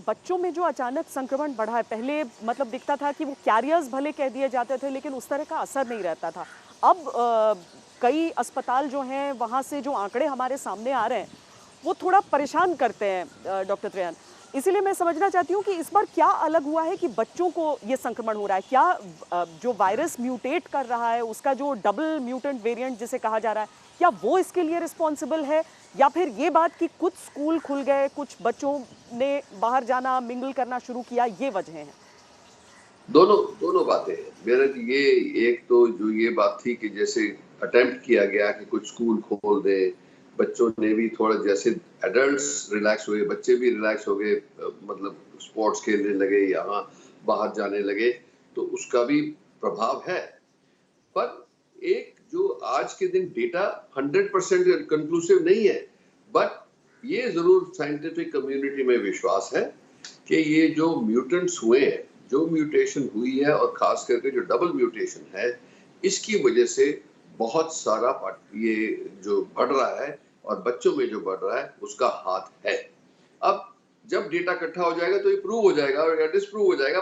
बच्चों में जो अचानक संक्रमण बढ़ा है, पहले मतलब दिखता था कि वो कैरियर्स भले कह दिए जाते थे, लेकिन उस तरह का असर नहीं रहता था। अब कई अस्पताल जो हैं, वहाँ से जो आंकड़े हमारे सामने आ रहे हैं, वो थोड़ा परेशान करते हैं डॉक्टर त्रेयन। इसीलिए मैं समझना चाहती हूँ कि इस बार क्या अलग हुआ है कि बच्चों को ये संक्रमण हो रहा है? क्या जो वायरस म्यूटेट कर रहा है, उसका जो डबल म्यूटेंट वेरिएंट जिसे कहा जा रहा है, क्या वो इसके लिए रिस्पॉन्सिबल है? या फिर ये बात कि कुछ स्कूल खुल गए, कुछ बच्चों ने बाहर जाना, मिंगल करना शुरू किया, ये वजह है? दोनों दोनों बातें हैं। मेरा ये एक तो जो ये बात थी कि जैसे अटेम्प्ट किया गया कि कुछ स्कूल खोल दे, बच्चों ने भी थोड़ा जैसे एडल्ट्स रिलैक्स हुए, बच्चे भी रिलैक्स हो गए, मतलब स्पोर्ट्स खेलने लगे, यहाँ बाहर जाने लगे, तो उसका भी प्रभाव है। पर एक जो आज के दिन डेटा 100% कंक्लूसिव नहीं है, बट ये जरूर साइंटिफिक कम्युनिटी में विश्वास है कि ये जो म्यूटेंट्स हुए हैं, जो म्यूटेशन हुई है और खास करके जो डबल म्यूटेशन है, इसकी वजह से बहुत सारा ये जो बढ़ रहा है और बच्चों में जो बढ़ रहा है उसका हाथ है। अब जब डेटा इकट्ठा हो जाएगा तो ये प्रूव हो जाएगा और डिस्प्रूव हो जाएगा,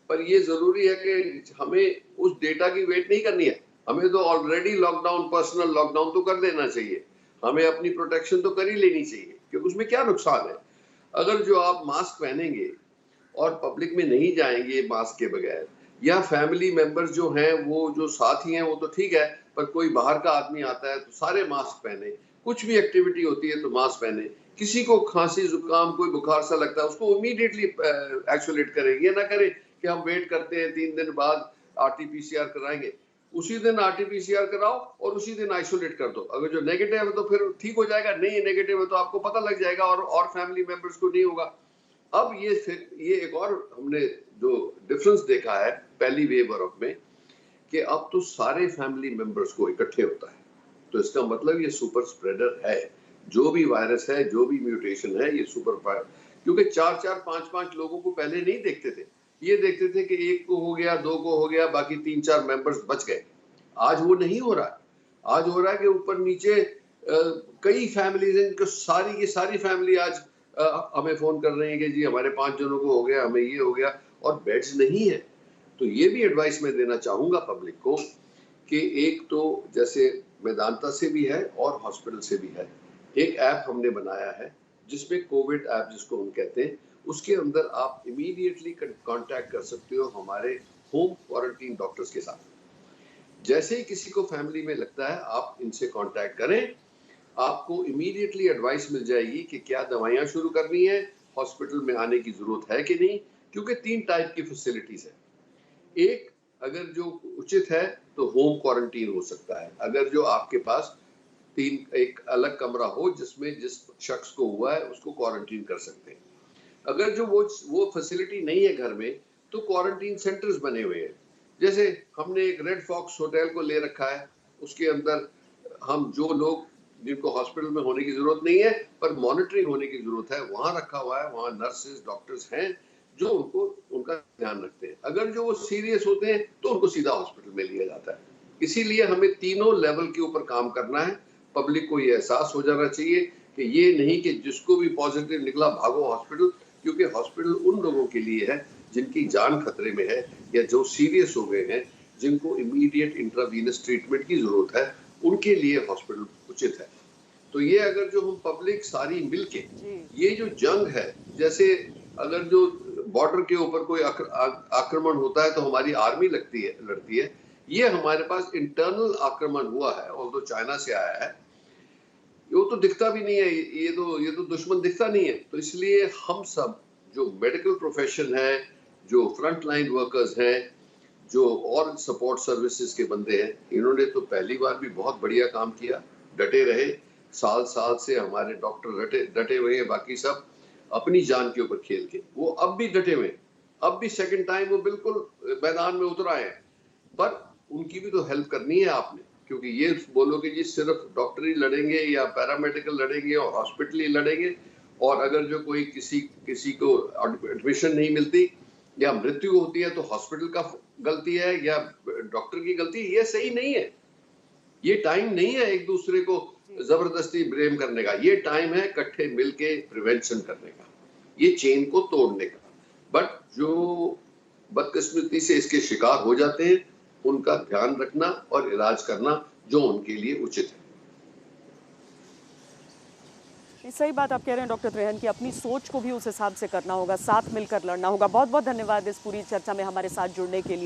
पर ये जरूरी है कि हमें उस डेटा की वेट नहीं करनी है। हमें तो ऑलरेडी लॉकडाउन, पर्सनल लॉकडाउन तो कर देना चाहिए, हमें अपनी प्रोटेक्शन तो कर ही लेनी चाहिए, क्योंकि उसमें क्या नुकसान है। अगर जो आप मास्क पहनेंगे और पब्लिक में नहीं जाएंगे मास्क के बगैर, या फैमिली मेंबर्स जो हैं वो जो साथी हैं वो तो ठीक है, पर कोई बाहर का आदमी आता है तो सारे मास्क पहने, कुछ भी एक्टिविटी होती है तो मास्क पहने, किसी को खांसी जुकाम कोई बुखार सा लगता है उसको इमीडिएटली आइसोलेट करें। ये ना करें कि हम वेट करते हैं 3 दिन बाद आरटीपीसीआर कराएंगे, उसी दिन आरटीपीसीआर कराओ और उसी दिन आइसोलेट कर दो। अगर जो नेगेटिव है तो फिर ठीक हो जाएगा, नहीं नेगेटिव है तो आपको पता लग जाएगा और फैमिली मेंबर्स को नहीं होगा। अब ये एक और हमने जो डिफरेंस देखा है पहली वेव में, कि अब तो सारे फैमिली मेंबर्स को इकट्ठे होता है, तो इसका मतलब ये सुपर स्प्रेडर है। जो भी वायरस है, जो भी म्यूटेशन है, ये सुपर, क्योंकि 4-4, 5-5 लोगों को पहले नहीं देखते थे, ये देखते थे कि एक को हो गया, 2 को हो गया, बाकी 3-4 मेंबर्स बच गए। आज वो नहीं हो रहा है। आज हो रहा है कि ऊपर नीचे कई फैमिलीज हैं, सारी की सारी फैमिली आज हमें फोन कर रहे हैं कि जी हमारे 5 जनों को हो गया, हमें ये हो गया, और बेड्स नहीं है। तो ये भी एडवाइस मैं देना चाहूंगा पब्लिक को कि एक तो जैसे मेदांता से भी है और हॉस्पिटल से भी है, एक ऐप हमने बनाया है जिसमें कोविड ऐप जिसको हम कहते हैं, उसके अंदर आप इमीडिएटली कांटेक्ट कर सकते हो हमारे होम क्वारंटीन डॉक्टर्स के साथ। जैसे ही किसी को फैमिली में लगता है आप इनसे कांटेक्ट करें, आपको इमीडिएटली एडवाइस मिल जाएगी कि क्या दवाइयां शुरू करनी है, हॉस्पिटल में आने की जरूरत है कि नहीं, क्योंकि 3 टाइप की फैसिलिटीज है। एक, अगर जो उचित है तो होम क्वारंटीन हो सकता है, अगर जो आपके पास एक अलग कमरा हो जिसमें जिस शख्स को हुआ है उसको क्वारंटीन कर सकते हैं। अगर जो वो फैसिलिटी नहीं है घर में, तो क्वारंटीन सेंटर्स बने हुए हैं। जैसे हमने एक रेड फॉक्स होटल को ले रखा है, उसके अंदर हम जो लोग जिनको हॉस्पिटल में होने की जरूरत नहीं है पर मॉनिटरिंग होने की जरूरत है, वहां रखा हुआ है, वहां नर्सेज डॉक्टर्स हैं जो उनका ध्यान रखते हैं। अगर जो वो सीरियस होते हैं तो उनको सीधा हॉस्पिटल में लिया जाता है। इसीलिए हमें तीनों लेवल के ऊपर काम करना है। पब्लिक को ये एहसास हो जाना चाहिए कि ये नहीं कि जिसको भी पॉजिटिव निकला भागो हॉस्पिटल, क्योंकि हॉस्पिटल उन लोगों के लिए है जिनकी जान खतरे में है या जो सीरियस हो गए हैं, जिनको इमीडिएट इंट्रावीनस ट्रीटमेंट की जरूरत है, उनके लिए हॉस्पिटल उचित है। तो ये अगर जो हम पब्लिक सारी मिलके ये जो जंग है, जैसे अगर जो बॉर्डर के ऊपर कोई आक्रमण होता है तो हमारी आर्मी लड़ती है, ये हमारे पास इंटरनल आक्रमण हुआ है, और तो चाइना से आया है, वो तो दिखता भी नहीं है, ये तो दुश्मन दिखता नहीं है। तो इसलिए हम सब जो मेडिकल प्रोफेशन है, जो फ्रंट लाइन वर्कर्स हैं, जो और सपोर्ट सर्विसेज के बंदे हैं, इन्होंने तो पहली बार भी बहुत बढ़िया काम किया, डटे रहे। साल साल से हमारे डॉक्टर डटे हुए हैं, बाकी सब अपनी जान के ऊपर खेल के, वो अब भी डटे हुए, अब भी सेकंड टाइम वो बिल्कुल मैदान में उतर आए हैं। पर उनकी भी तो हेल्प करनी है आपने, क्योंकि ये बोलोगे जी सिर्फ डॉक्टर ही लड़ेंगे या पैरामेडिकल लड़ेंगे और हॉस्पिटल ही लड़ेंगे, और अगर जो कोई किसी को एडमिशन नहीं मिलती या मृत्यु होती है तो हॉस्पिटल का गलती है या डॉक्टर की गलती है, ये सही नहीं है। ये टाइम नहीं है एक दूसरे को जबरदस्ती ब्लेम करने का, ये टाइम है इकट्ठे मिलके प्रिवेंशन करने का। ये चेन को तोड़ने का। बट जो बदकिस्मती से इसके शिकार हो जाते हैं, उनका ध्यान रखना और इलाज करना जो उनके लिए उचित है। ये सही बात आप कह रहे हैं डॉक्टर त्रेहन की अपनी सोच को भी उस हिसाब से करना होगा, साथ मिलकर लड़ना होगा। बहुत बहुत धन्यवाद इस पूरी चर्चा में हमारे साथ जुड़ने के लिए।